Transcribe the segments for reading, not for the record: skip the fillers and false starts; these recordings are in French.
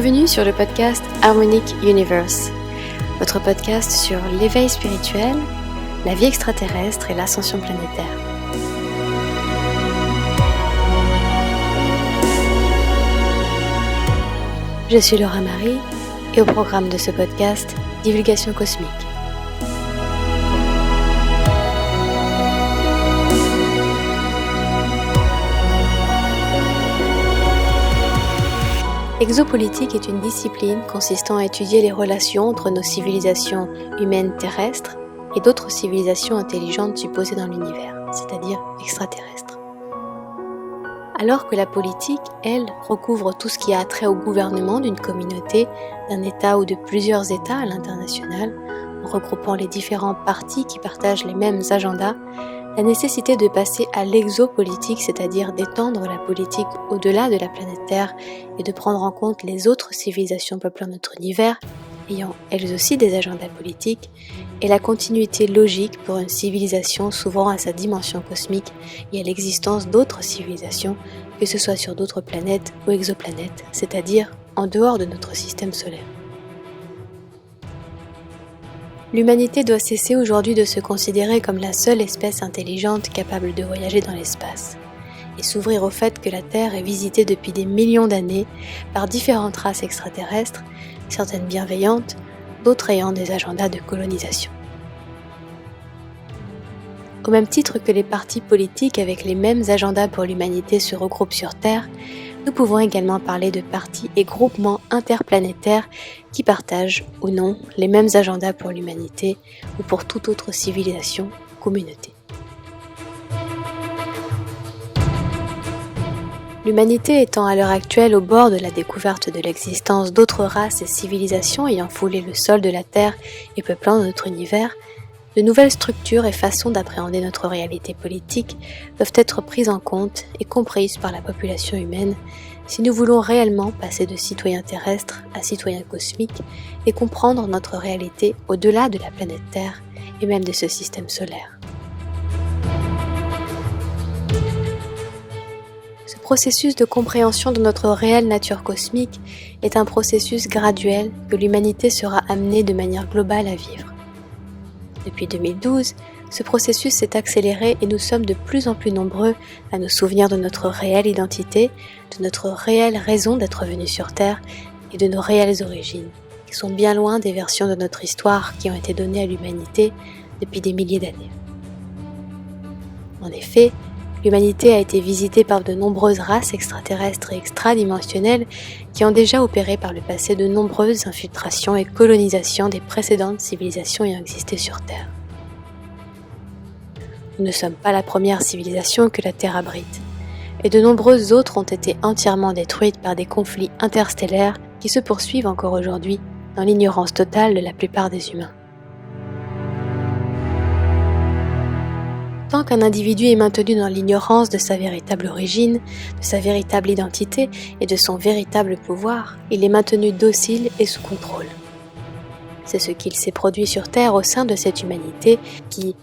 Bienvenue sur le podcast Harmonic Universe, votre podcast sur l'éveil spirituel, la vie extraterrestre et l'ascension planétaire. Je suis Laura Marie et au programme de ce podcast, divulgation cosmique. Exopolitique est une discipline consistant à étudier les relations entre nos civilisations humaines terrestres et d'autres civilisations intelligentes supposées dans l'univers, c'est-à-dire extraterrestres. Alors que la politique, elle, recouvre tout ce qui a trait au gouvernement d'une communauté, d'un État ou de plusieurs États à l'international, en regroupant les différents partis qui partagent les mêmes agendas, la nécessité de passer à l'exopolitique, c'est-à-dire d'étendre la politique au-delà de la planète Terre et de prendre en compte les autres civilisations peuplant notre univers, ayant elles aussi des agendas politiques, est la continuité logique pour une civilisation s'ouvrant à sa dimension cosmique et à l'existence d'autres civilisations, que ce soit sur d'autres planètes ou exoplanètes, c'est-à-dire en dehors de notre système solaire. L'humanité doit cesser aujourd'hui de se considérer comme la seule espèce intelligente capable de voyager dans l'espace et s'ouvrir au fait que la Terre est visitée depuis des millions d'années par différentes races extraterrestres, certaines bienveillantes, d'autres ayant des agendas de colonisation. Au même titre que les partis politiques avec les mêmes agendas pour l'humanité se regroupent sur Terre, nous pouvons également parler de partis et groupements interplanétaires qui partagent ou non les mêmes agendas pour l'humanité ou pour toute autre civilisation ou communauté. L'humanité étant à l'heure actuelle au bord de la découverte de l'existence d'autres races et civilisations ayant foulé le sol de la Terre et peuplant notre univers, de nouvelles structures et façons d'appréhender notre réalité politique doivent être prises en compte et comprises par la population humaine si nous voulons réellement passer de citoyens terrestres à citoyens cosmiques et comprendre notre réalité au-delà de la planète Terre et même de ce système solaire. Ce processus de compréhension de notre réelle nature cosmique est un processus graduel que l'humanité sera amenée de manière globale à vivre. Depuis 2012, ce processus s'est accéléré et nous sommes de plus en plus nombreux à nous souvenir de notre réelle identité, de notre réelle raison d'être venus sur Terre et de nos réelles origines, qui sont bien loin des versions de notre histoire qui ont été données à l'humanité depuis des milliers d'années. En effet, l'humanité a été visitée par de nombreuses races extraterrestres et extradimensionnelles qui ont déjà opéré par le passé de nombreuses infiltrations et colonisations des précédentes civilisations ayant existé sur Terre. Nous ne sommes pas la première civilisation que la Terre abrite, et de nombreuses autres ont été entièrement détruites par des conflits interstellaires qui se poursuivent encore aujourd'hui dans l'ignorance totale de la plupart des humains. Tant qu'un individu est maintenu dans l'ignorance de sa véritable origine, de sa véritable identité et de son véritable pouvoir, il est maintenu docile et sous contrôle. C'est ce qu'il s'est produit sur Terre au sein de cette humanité qui,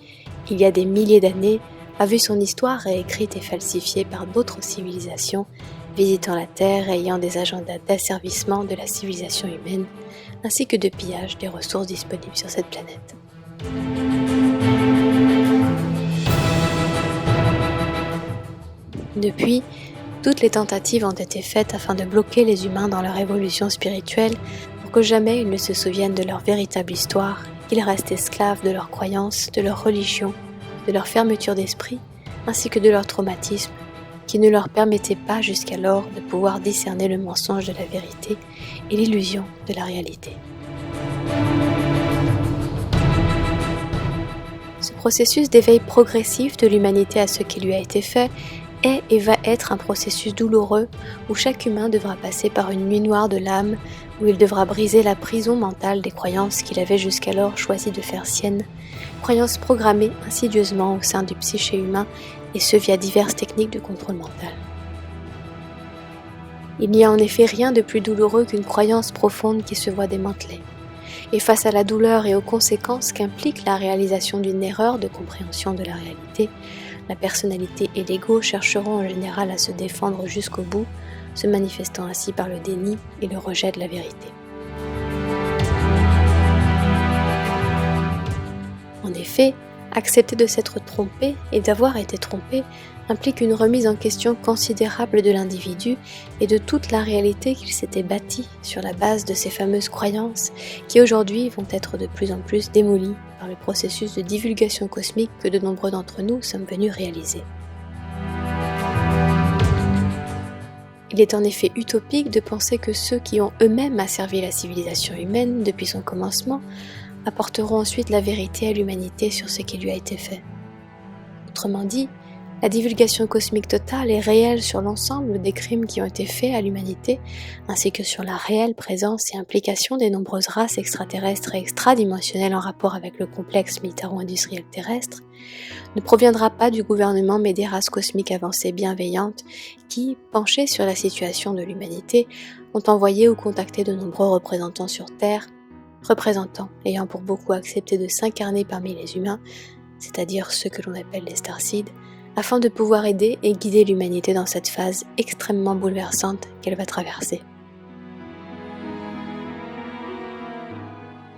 il y a des milliers d'années, a vu son histoire réécrite et falsifiée par d'autres civilisations, visitant la Terre et ayant des agendas d'asservissement de la civilisation humaine, ainsi que de pillage des ressources disponibles sur cette planète. Depuis, toutes les tentatives ont été faites afin de bloquer les humains dans leur évolution spirituelle pour que jamais ils ne se souviennent de leur véritable histoire, qu'ils restent esclaves de leurs croyances, de leur religion, de leur fermeture d'esprit, ainsi que de leur traumatisme, qui ne leur permettait pas jusqu'alors de pouvoir discerner le mensonge de la vérité et l'illusion de la réalité. Ce processus d'éveil progressif de l'humanité à ce qui lui a été fait est et va être un processus douloureux où chaque humain devra passer par une nuit noire de l'âme, où il devra briser la prison mentale des croyances qu'il avait jusqu'alors choisi de faire siennes, croyances programmées insidieusement au sein du psyché humain et ce via diverses techniques de contrôle mental. Il n'y a en effet rien de plus douloureux qu'une croyance profonde qui se voit démantelée. Et face à la douleur et aux conséquences qu'implique la réalisation d'une erreur de compréhension de la réalité, la personnalité et l'ego chercheront en général à se défendre jusqu'au bout, se manifestant ainsi par le déni et le rejet de la vérité. En effet, accepter de s'être trompé et d'avoir été trompé implique une remise en question considérable de l'individu et de toute la réalité qu'il s'était bâtie sur la base de ces fameuses croyances qui aujourd'hui vont être de plus en plus démolies par le processus de divulgation cosmique que de nombreux d'entre nous sommes venus réaliser. Il est en effet utopique de penser que ceux qui ont eux-mêmes asservi la civilisation humaine depuis son commencement apporteront ensuite la vérité à l'humanité sur ce qui lui a été fait. Autrement dit, la divulgation cosmique totale est réelle sur l'ensemble des crimes qui ont été faits à l'humanité, ainsi que sur la réelle présence et implication des nombreuses races extraterrestres et extradimensionnelles en rapport avec le complexe militaro-industriel terrestre, ne proviendra pas du gouvernement mais des races cosmiques avancées bienveillantes qui, penchées sur la situation de l'humanité, ont envoyé ou contacté de nombreux représentants sur Terre, représentants ayant pour beaucoup accepté de s'incarner parmi les humains, c'est-à-dire ceux que l'on appelle les starseeds, afin de pouvoir aider et guider l'humanité dans cette phase extrêmement bouleversante qu'elle va traverser.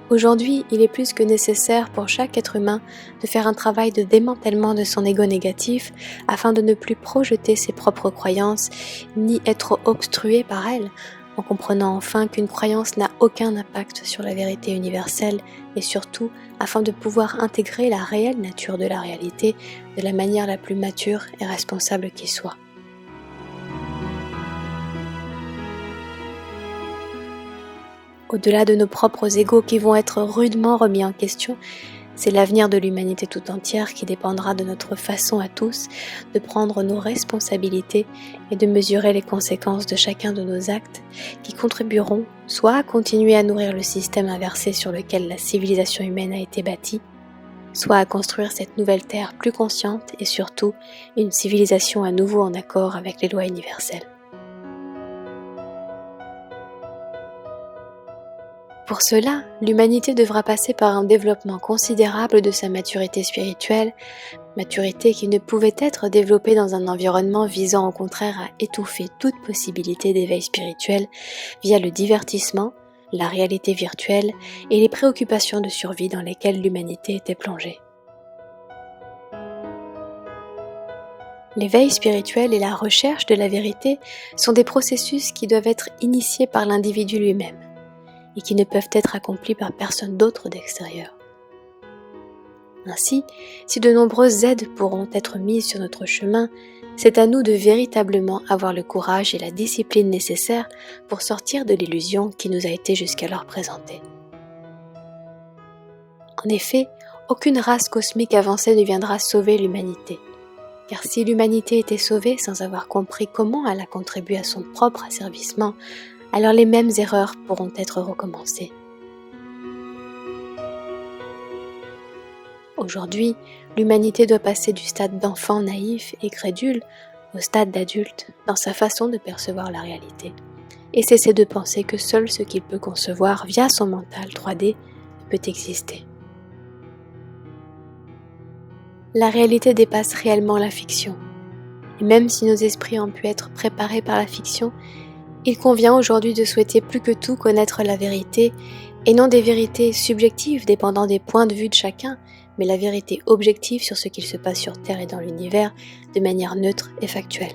Aujourd'hui, il est plus que nécessaire pour chaque être humain de faire un travail de démantèlement de son ego négatif afin de ne plus projeter ses propres croyances ni être obstrué par elles, en comprenant enfin qu'une croyance n'a aucun impact sur la vérité universelle et surtout afin de pouvoir intégrer la réelle nature de la réalité de la manière la plus mature et responsable qui soit. Au-delà de nos propres égos qui vont être rudement remis en question, c'est l'avenir de l'humanité tout entière qui dépendra de notre façon à tous de prendre nos responsabilités et de mesurer les conséquences de chacun de nos actes qui contribueront soit à continuer à nourrir le système inversé sur lequel la civilisation humaine a été bâtie, soit à construire cette nouvelle terre plus consciente et surtout une civilisation à nouveau en accord avec les lois universelles. Pour cela, l'humanité devra passer par un développement considérable de sa maturité spirituelle, maturité qui ne pouvait être développée dans un environnement visant au contraire à étouffer toute possibilité d'éveil spirituel via le divertissement, la réalité virtuelle et les préoccupations de survie dans lesquelles l'humanité était plongée. L'éveil spirituel et la recherche de la vérité sont des processus qui doivent être initiés par l'individu lui-même et qui ne peuvent être accomplis par personne d'autre d'extérieur. Ainsi, si de nombreuses aides pourront être mises sur notre chemin, c'est à nous de véritablement avoir le courage et la discipline nécessaires pour sortir de l'illusion qui nous a été jusqu'alors présentée. En effet, aucune race cosmique avancée ne viendra sauver l'humanité. Car si l'humanité était sauvée sans avoir compris comment elle a contribué à son propre asservissement, alors les mêmes erreurs pourront être recommencées. Aujourd'hui, l'humanité doit passer du stade d'enfant naïf et crédule au stade d'adulte dans sa façon de percevoir la réalité, et cesser de penser que seul ce qu'il peut concevoir via son mental 3D peut exister. La réalité dépasse réellement la fiction, et même si nos esprits ont pu être préparés par la fiction, il convient aujourd'hui de souhaiter plus que tout connaître la vérité, et non des vérités subjectives dépendant des points de vue de chacun, mais la vérité objective sur ce qu'il se passe sur Terre et dans l'univers de manière neutre et factuelle.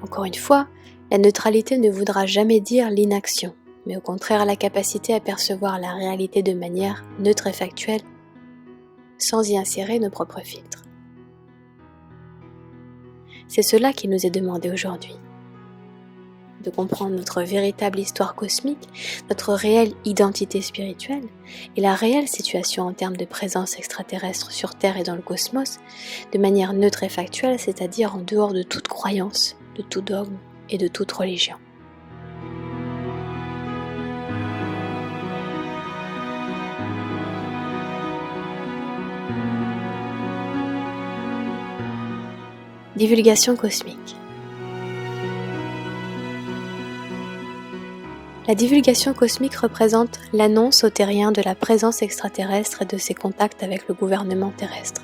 Encore une fois, la neutralité ne voudra jamais dire l'inaction, mais au contraire la capacité à percevoir la réalité de manière neutre et factuelle, sans y insérer nos propres filtres. C'est cela qui nous est demandé aujourd'hui. De comprendre notre véritable histoire cosmique, notre réelle identité spirituelle et la réelle situation en termes de présence extraterrestre sur Terre et dans le cosmos, de manière neutre et factuelle, c'est-à-dire en dehors de toute croyance, de tout dogme et de toute religion. Divulgation cosmique. La divulgation cosmique représente l'annonce aux terriens de la présence extraterrestre et de ses contacts avec le gouvernement terrestre.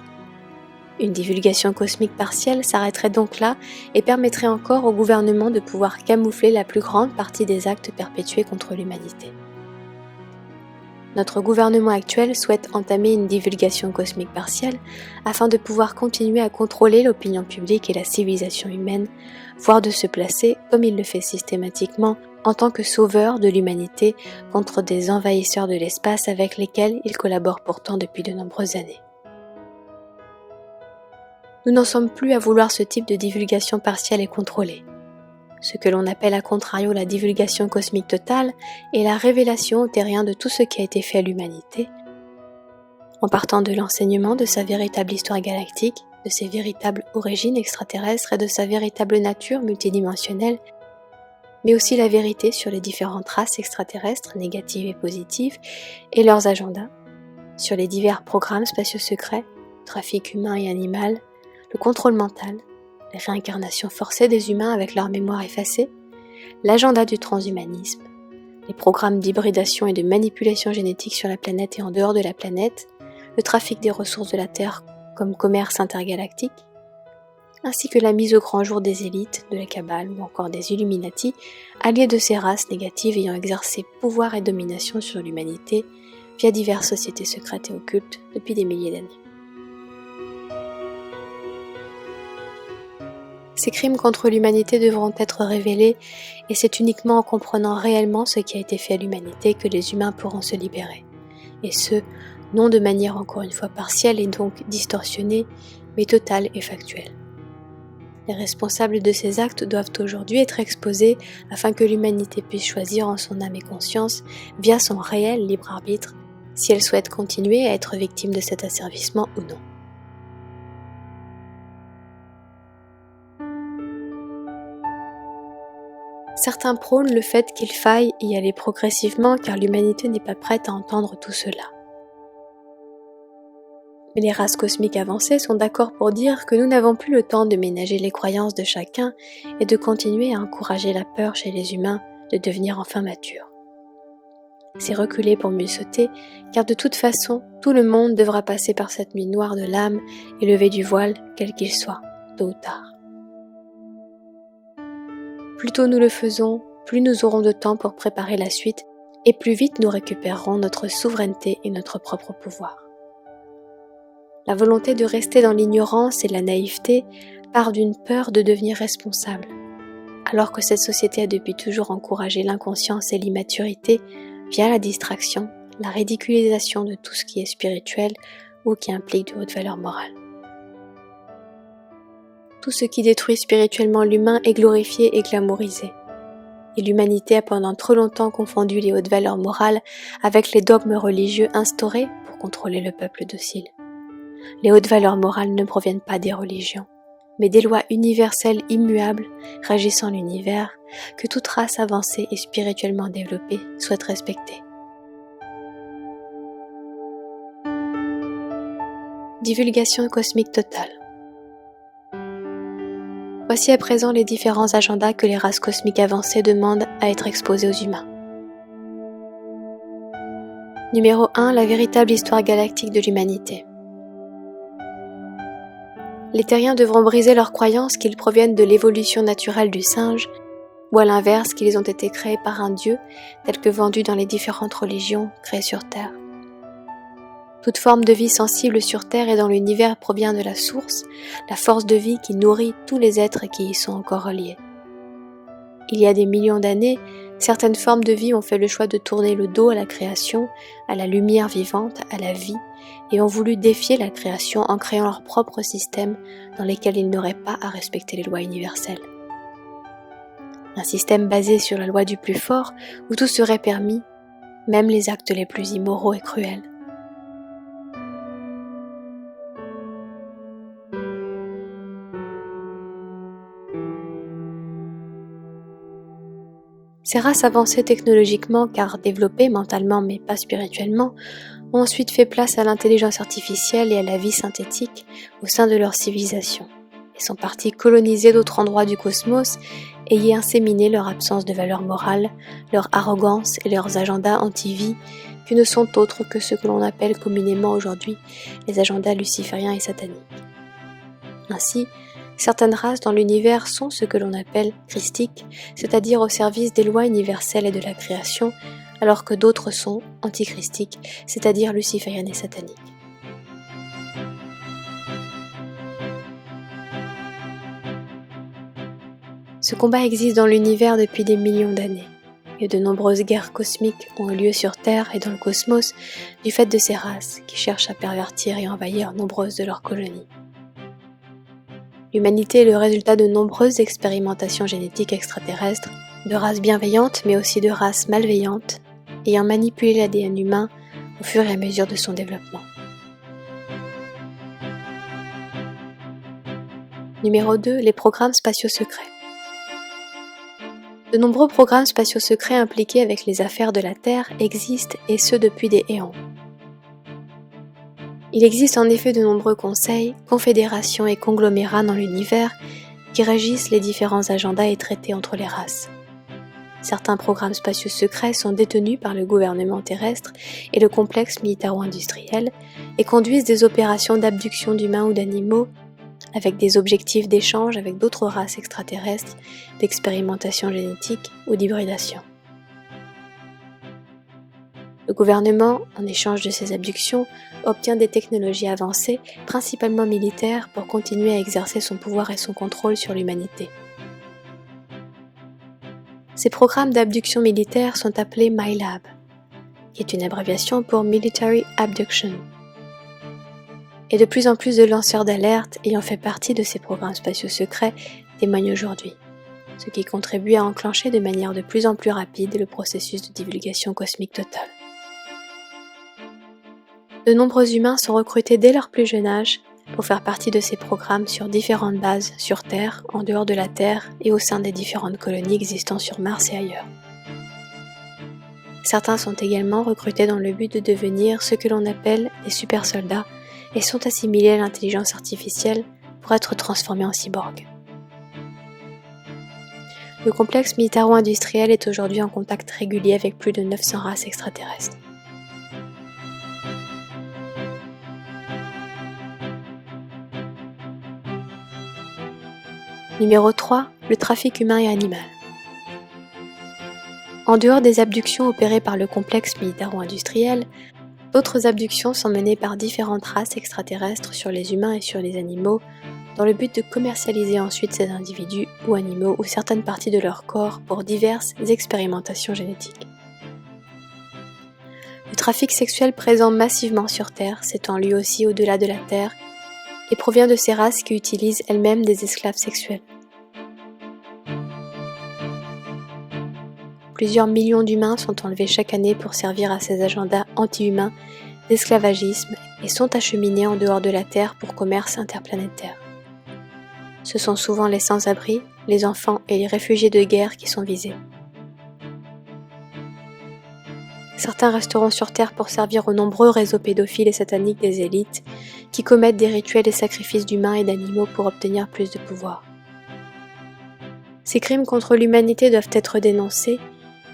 Une divulgation cosmique partielle s'arrêterait donc là et permettrait encore au gouvernement de pouvoir camoufler la plus grande partie des actes perpétués contre l'humanité. Notre gouvernement actuel souhaite entamer une divulgation cosmique partielle afin de pouvoir continuer à contrôler l'opinion publique et la civilisation humaine, voire de se placer, comme il le fait systématiquement, en tant que sauveur de l'humanité contre des envahisseurs de l'espace avec lesquels il collabore pourtant depuis de nombreuses années. Nous n'en sommes plus à vouloir ce type de divulgation partielle et contrôlée. Ce que l'on appelle à contrario la divulgation cosmique totale est la révélation au terrien de tout ce qui a été fait à l'humanité, en partant de l'enseignement de sa véritable histoire galactique, de ses véritables origines extraterrestres et de sa véritable nature multidimensionnelle, mais aussi la vérité sur les différentes races extraterrestres, négatives et positives, et leurs agendas, sur les divers programmes spatiaux secrets, trafic humain et animal, le contrôle mental, les réincarnations forcées des humains avec leur mémoire effacée, l'agenda du transhumanisme, les programmes d'hybridation et de manipulation génétique sur la planète et en dehors de la planète, le trafic des ressources de la Terre comme commerce intergalactique, ainsi que la mise au grand jour des élites, de la Kabbale ou encore des Illuminati, alliés de ces races négatives ayant exercé pouvoir et domination sur l'humanité via diverses sociétés secrètes et occultes depuis des milliers d'années. Ces crimes contre l'humanité devront être révélés et c'est uniquement en comprenant réellement ce qui a été fait à l'humanité que les humains pourront se libérer. Et ce, non de manière encore une fois partielle et donc distorsionnée, mais totale et factuelle. Les responsables de ces actes doivent aujourd'hui être exposés afin que l'humanité puisse choisir en son âme et conscience, via son réel libre arbitre, si elle souhaite continuer à être victime de cet asservissement ou non. Certains prônent le fait qu'il faille y aller progressivement car l'humanité n'est pas prête à entendre tout cela. Mais les races cosmiques avancées sont d'accord pour dire que nous n'avons plus le temps de ménager les croyances de chacun et de continuer à encourager la peur chez les humains de devenir enfin matures. C'est reculer pour mieux sauter, car de toute façon, tout le monde devra passer par cette nuit noire de l'âme et lever du voile, quel qu'il soit, tôt ou tard. Plus tôt nous le faisons, plus nous aurons de temps pour préparer la suite et plus vite nous récupérerons notre souveraineté et notre propre pouvoir. La volonté de rester dans l'ignorance et la naïveté part d'une peur de devenir responsable, alors que cette société a depuis toujours encouragé l'inconscience et l'immaturité via la distraction, la ridiculisation de tout ce qui est spirituel ou qui implique de hautes valeurs morales. Tout ce qui détruit spirituellement l'humain est glorifié et glamourisé. Et l'humanité a pendant trop longtemps confondu les hautes valeurs morales avec les dogmes religieux instaurés pour contrôler le peuple docile. Les hautes valeurs morales ne proviennent pas des religions, mais des lois universelles immuables régissant l'univers que toute race avancée et spirituellement développée souhaite respecter. Divulgation cosmique totale. Voici à présent les différents agendas que les races cosmiques avancées demandent à être exposés aux humains. Numéro 1. La véritable histoire galactique de l'humanité. Les terriens devront briser leur croyance qu'ils proviennent de l'évolution naturelle du singe, ou à l'inverse qu'ils ont été créés par un dieu, tel que vendu dans les différentes religions créées sur Terre. Toute forme de vie sensible sur Terre et dans l'univers provient de la source, la force de vie qui nourrit tous les êtres qui y sont encore reliés. Il y a des millions d'années, certaines formes de vie ont fait le choix de tourner le dos à la création, à la lumière vivante, à la vie, et ont voulu défier la création en créant leur propre système dans lesquels ils n'auraient pas à respecter les lois universelles. Un système basé sur la loi du plus fort, où tout serait permis, même les actes les plus immoraux et cruels. Ces races avancées technologiquement car développées mentalement mais pas spirituellement ont ensuite fait place à l'intelligence artificielle et à la vie synthétique au sein de leur civilisation et sont partis coloniser d'autres endroits du cosmos et y inséminer leur absence de valeur morale, leur arrogance et leurs agendas anti-vie qui ne sont autres que ce que l'on appelle communément aujourd'hui les agendas lucifériens et sataniques. Ainsi, certaines races dans l'univers sont ce que l'on appelle christiques, c'est-à-dire au service des lois universelles et de la création, alors que d'autres sont antichristiques, c'est-à-dire lucifériennes et sataniques. Ce combat existe dans l'univers depuis des millions d'années, et de nombreuses guerres cosmiques ont eu lieu sur Terre et dans le cosmos du fait de ces races qui cherchent à pervertir et envahir nombreuses de leurs colonies. L'humanité est le résultat de nombreuses expérimentations génétiques extraterrestres, de races bienveillantes mais aussi de races malveillantes, ayant manipulé l'ADN humain au fur et à mesure de son développement. Numéro 2. Les programmes spatiaux secrets. De nombreux programmes spatiaux secrets impliqués avec les affaires de la Terre existent et ce depuis des éons. Il existe en effet de nombreux conseils, confédérations et conglomérats dans l'univers qui régissent les différents agendas et traités entre les races. Certains programmes spatiaux secrets sont détenus par le gouvernement terrestre et le complexe militaro-industriel et conduisent des opérations d'abduction d'humains ou d'animaux avec des objectifs d'échange avec d'autres races extraterrestres, d'expérimentation génétique ou d'hybridation. Le gouvernement, en échange de ces abductions, obtient des technologies avancées, principalement militaires, pour continuer à exercer son pouvoir et son contrôle sur l'humanité. Ces programmes d'abduction militaire sont appelés MILAB, qui est une abréviation pour Military Abduction. Et de plus en plus de lanceurs d'alerte ayant fait partie de ces programmes spatiaux secrets témoignent aujourd'hui, ce qui contribue à enclencher de manière de plus en plus rapide le processus de divulgation cosmique totale. De nombreux humains sont recrutés dès leur plus jeune âge pour faire partie de ces programmes sur différentes bases sur Terre, en dehors de la Terre et au sein des différentes colonies existant sur Mars et ailleurs. Certains sont également recrutés dans le but de devenir ce que l'on appelle des super soldats et sont assimilés à l'intelligence artificielle pour être transformés en cyborgs. Le complexe militaro-industriel est aujourd'hui en contact régulier avec plus de 900 races extraterrestres. Numéro 3. Le trafic humain et animal. En dehors des abductions opérées par le complexe militaro-industriel, d'autres abductions sont menées par différentes races extraterrestres sur les humains et sur les animaux dans le but de commercialiser ensuite ces individus ou animaux ou certaines parties de leur corps pour diverses expérimentations génétiques. Le trafic sexuel présent massivement sur Terre s'étend lui aussi au-delà de la Terre et provient de ces races qui utilisent elles-mêmes des esclaves sexuels. Plusieurs millions d'humains sont enlevés chaque année pour servir à ces agendas anti-humains d'esclavagisme et sont acheminés en dehors de la Terre pour commerce interplanétaire. Ce sont souvent les sans-abri, les enfants et les réfugiés de guerre qui sont visés. Certains resteront sur Terre pour servir aux nombreux réseaux pédophiles et sataniques des élites qui commettent des rituels et sacrifices d'humains et d'animaux pour obtenir plus de pouvoir. Ces crimes contre l'humanité doivent être dénoncés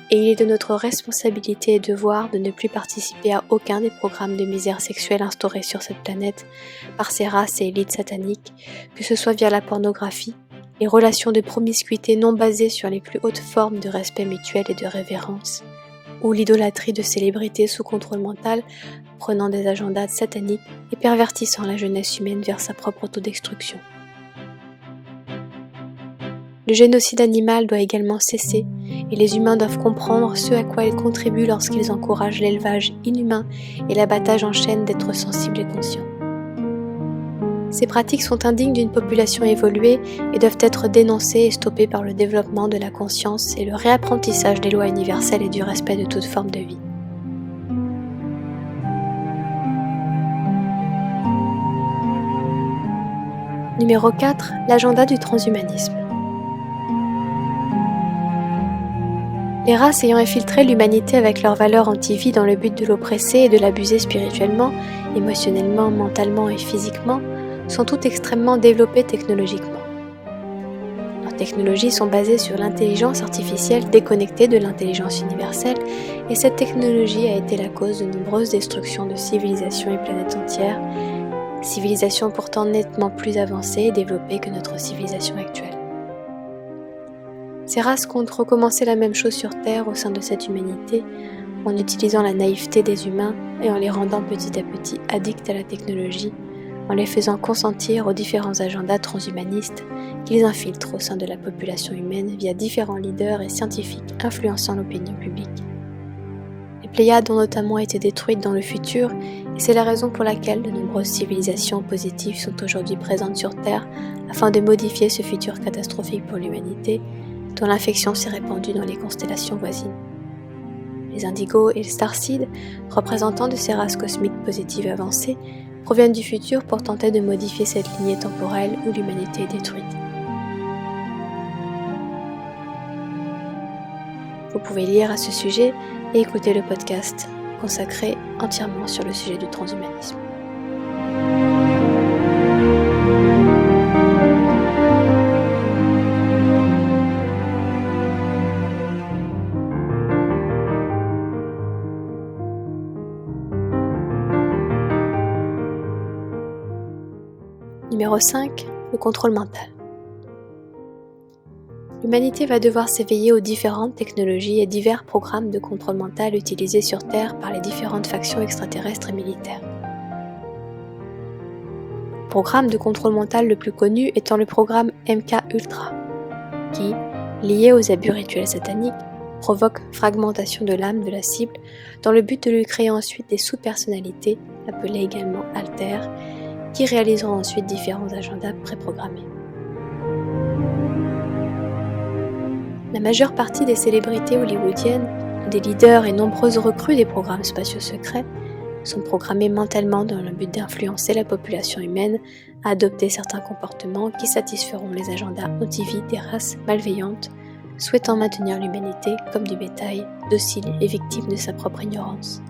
et il est de notre responsabilité et devoir de ne plus participer à aucun des programmes de misère sexuelle instaurés sur cette planète par ces races et élites sataniques, que ce soit via la pornographie, les relations de promiscuité non basées sur les plus hautes formes de respect mutuel et de révérence, ou l'idolâtrie de célébrités sous contrôle mental prenant des agendas sataniques et pervertissant la jeunesse humaine vers sa propre autodestruction. Le génocide animal doit également cesser et les humains doivent comprendre ce à quoi ils contribuent lorsqu'ils encouragent l'élevage inhumain et l'abattage en chaîne d'êtres sensibles et conscients. Ces pratiques sont indignes d'une population évoluée et doivent être dénoncées et stoppées par le développement de la conscience et le réapprentissage des lois universelles et du respect de toute forme de vie. Numéro 4. L'agenda du transhumanisme. Les races ayant infiltré l'humanité avec leurs valeurs anti-vie dans le but de l'oppresser et de l'abuser spirituellement, émotionnellement, mentalement et physiquement, sont toutes extrêmement développées technologiquement. Leurs technologies sont basées sur l'intelligence artificielle déconnectée de l'intelligence universelle et cette technologie a été la cause de nombreuses destructions de civilisations et planètes entières, civilisation pourtant nettement plus avancée et développée que notre civilisation actuelle. Ces races comptent recommencer la même chose sur Terre au sein de cette humanité, en utilisant la naïveté des humains et en les rendant petit à petit addicts à la technologie, en les faisant consentir aux différents agendas transhumanistes qu'ils infiltrent au sein de la population humaine via différents leaders et scientifiques influençant l'opinion publique. Les Pléiades ont notamment été détruites dans le futur, et c'est la raison pour laquelle de nombreuses civilisations positives sont aujourd'hui présentes sur Terre afin de modifier ce futur catastrophique pour l'humanité, dont l'infection s'est répandue dans les constellations voisines. Les Indigos et les Starseeds, représentants de ces races cosmiques positives avancées, proviennent du futur pour tenter de modifier cette lignée temporelle où l'humanité est détruite. Vous pouvez lire à ce sujet et écouter le podcast consacré entièrement sur le sujet du transhumanisme. Numéro 5. Le contrôle mental. L'humanité va devoir s'éveiller aux différentes technologies et divers programmes de contrôle mental utilisés sur Terre par les différentes factions extraterrestres et militaires. Le programme de contrôle mental le plus connu étant le programme MK-Ultra, qui, lié aux abus rituels sataniques, provoque fragmentation de l'âme de la cible dans le but de lui créer ensuite des sous-personnalités, appelées également altères, qui réaliseront ensuite différents agendas préprogrammés. La majeure partie des célébrités hollywoodiennes, des leaders et nombreuses recrues des programmes spatiaux secrets sont programmés mentalement dans le but d'influencer la population humaine à adopter certains comportements qui satisferont les agendas anti-vie des races malveillantes, souhaitant maintenir l'humanité comme du bétail, docile et victime de sa propre ignorance.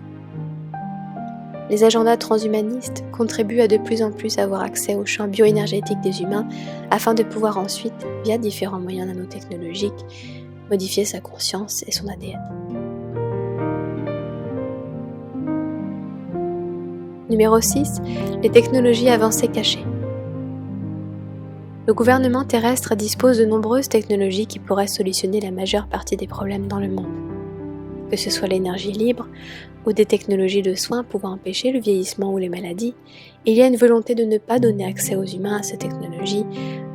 Les agendas transhumanistes contribuent à de plus en plus avoir accès au champ bioénergétique des humains afin de pouvoir ensuite, via différents moyens nanotechnologiques, modifier sa conscience et son ADN. Numéro 6. Les technologies avancées cachées. Le gouvernement terrestre dispose de nombreuses technologies qui pourraient solutionner la majeure partie des problèmes dans le monde. Que ce soit l'énergie libre ou des technologies de soins pouvant empêcher le vieillissement ou les maladies, il y a une volonté de ne pas donner accès aux humains à ces technologies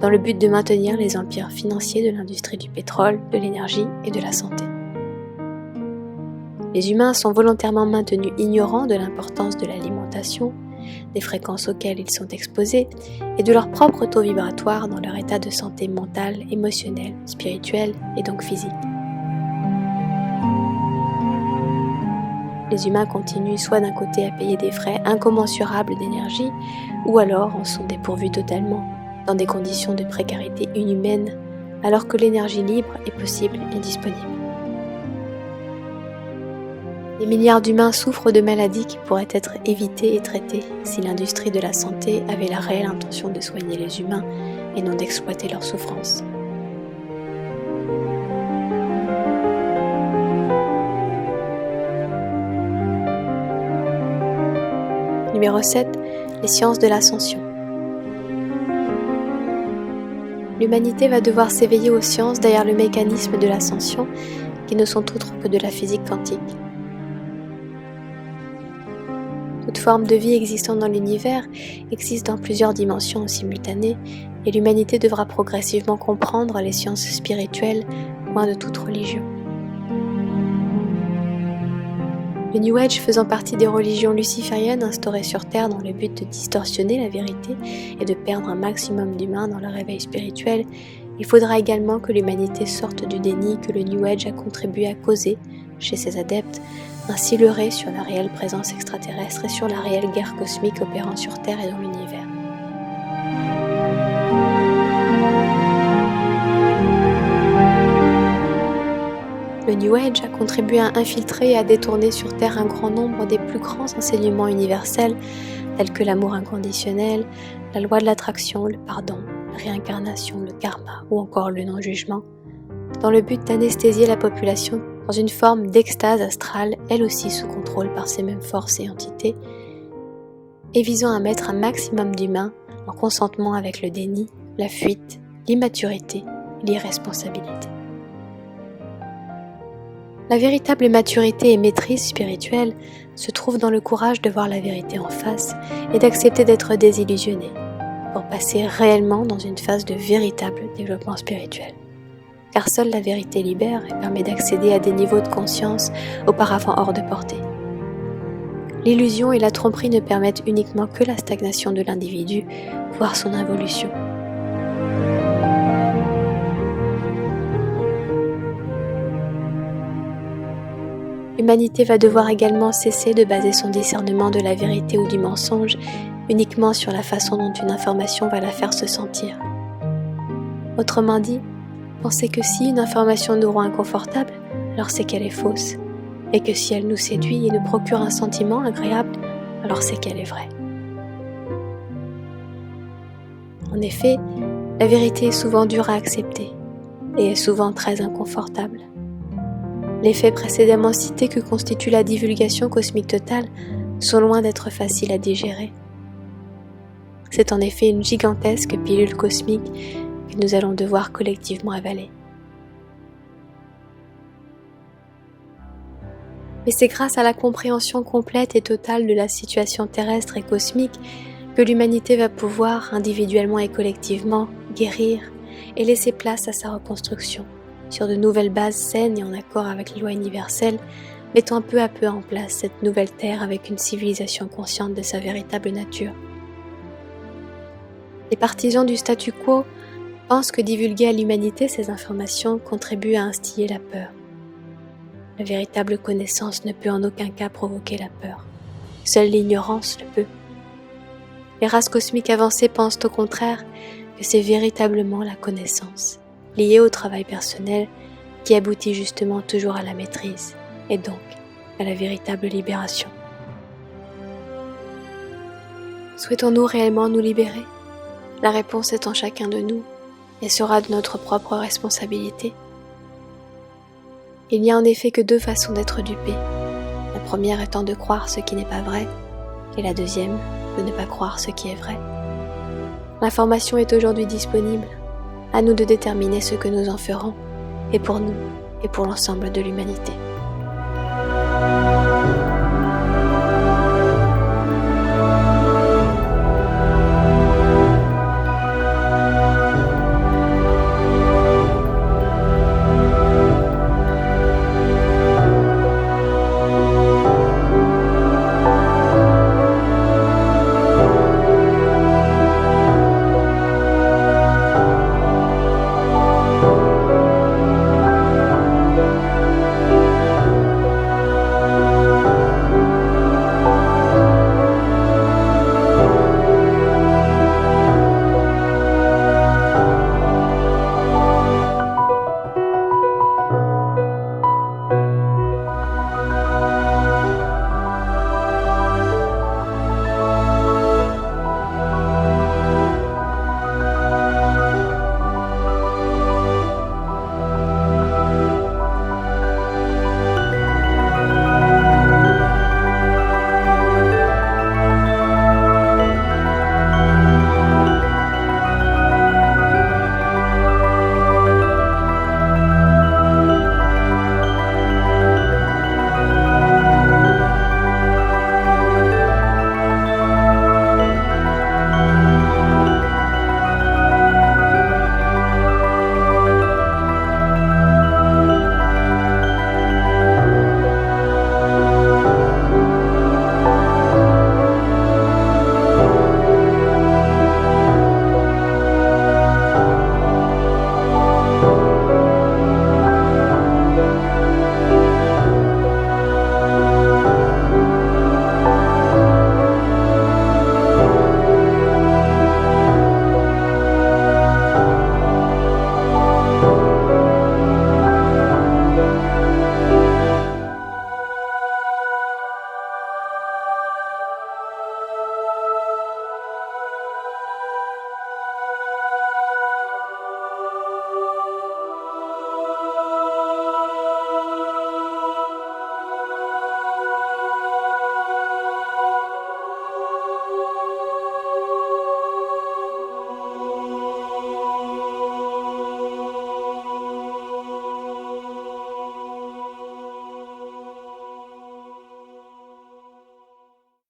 dans le but de maintenir les empires financiers de l'industrie du pétrole, de l'énergie et de la santé. Les humains sont volontairement maintenus ignorants de l'importance de l'alimentation, des fréquences auxquelles ils sont exposés et de leur propre taux vibratoire dans leur état de santé mentale, émotionnelle, spirituelle et donc physique. Les humains continuent soit d'un côté à payer des frais incommensurables d'énergie, ou alors en sont dépourvus totalement, dans des conditions de précarité inhumaine, alors que l'énergie libre est possible et disponible. Des milliards d'humains souffrent de maladies qui pourraient être évitées et traitées si l'industrie de la santé avait la réelle intention de soigner les humains et non d'exploiter leurs souffrances. Numéro 7. Les sciences de l'ascension. L'humanité va devoir s'éveiller aux sciences derrière le mécanisme de l'ascension, qui ne sont autres que de la physique quantique. Toute forme de vie existant dans l'univers existe dans plusieurs dimensions en simultané, et l'humanité devra progressivement comprendre les sciences spirituelles, loin de toute religion. Le New Age faisant partie des religions lucifériennes instaurées sur Terre dans le but de distorsionner la vérité et de perdre un maximum d'humains dans leur réveil spirituel, il faudra également que l'humanité sorte du déni que le New Age a contribué à causer chez ses adeptes, ainsi leurrés sur la réelle présence extraterrestre et sur la réelle guerre cosmique opérant sur Terre et dans l'univers. Le New Age a contribué à infiltrer et à détourner sur Terre un grand nombre des plus grands enseignements universels, tels que l'amour inconditionnel, la loi de l'attraction, le pardon, la réincarnation, le karma ou encore le non-jugement, dans le but d'anesthésier la population dans une forme d'extase astrale, elle aussi sous contrôle par ces mêmes forces et entités, et visant à mettre un maximum d'humains en consentement avec le déni, la fuite, l'immaturité et l'irresponsabilité. La véritable maturité et maîtrise spirituelle se trouve dans le courage de voir la vérité en face et d'accepter d'être désillusionné pour passer réellement dans une phase de véritable développement spirituel. Car seule la vérité libère et permet d'accéder à des niveaux de conscience auparavant hors de portée. L'illusion et la tromperie ne permettent uniquement que la stagnation de l'individu, voire son involution. L'humanité va devoir également cesser de baser son discernement de la vérité ou du mensonge uniquement sur la façon dont une information va la faire se sentir. Autrement dit, penser que si une information nous rend inconfortable, alors c'est qu'elle est fausse, et que si elle nous séduit et nous procure un sentiment agréable, alors c'est qu'elle est vraie. En effet, la vérité est souvent dure à accepter, et est souvent très inconfortable. Les faits précédemment cités que constitue la divulgation cosmique totale sont loin d'être faciles à digérer. C'est en effet une gigantesque pilule cosmique que nous allons devoir collectivement avaler. Mais c'est grâce à la compréhension complète et totale de la situation terrestre et cosmique que l'humanité va pouvoir, individuellement et collectivement, guérir et laisser place à sa reconstruction sur de nouvelles bases saines et en accord avec les lois universelles, mettant peu à peu en place cette nouvelle terre avec une civilisation consciente de sa véritable nature. Les partisans du statu quo pensent que divulguer à l'humanité ces informations contribue à instiller la peur. La véritable connaissance ne peut en aucun cas provoquer la peur. Seule l'ignorance le peut. Les races cosmiques avancées pensent au contraire que c'est véritablement la connaissance, liée au travail personnel, qui aboutit justement toujours à la maîtrise, et donc à la véritable libération. Souhaitons-nous réellement nous libérer ? La réponse est en chacun de nous, et sera de notre propre responsabilité. Il n'y a en effet que deux façons d'être dupé. La première étant de croire ce qui n'est pas vrai, et la deuxième, de ne pas croire ce qui est vrai. L'information est aujourd'hui disponible. À nous de déterminer ce que nous en ferons, et pour nous, et pour l'ensemble de l'humanité.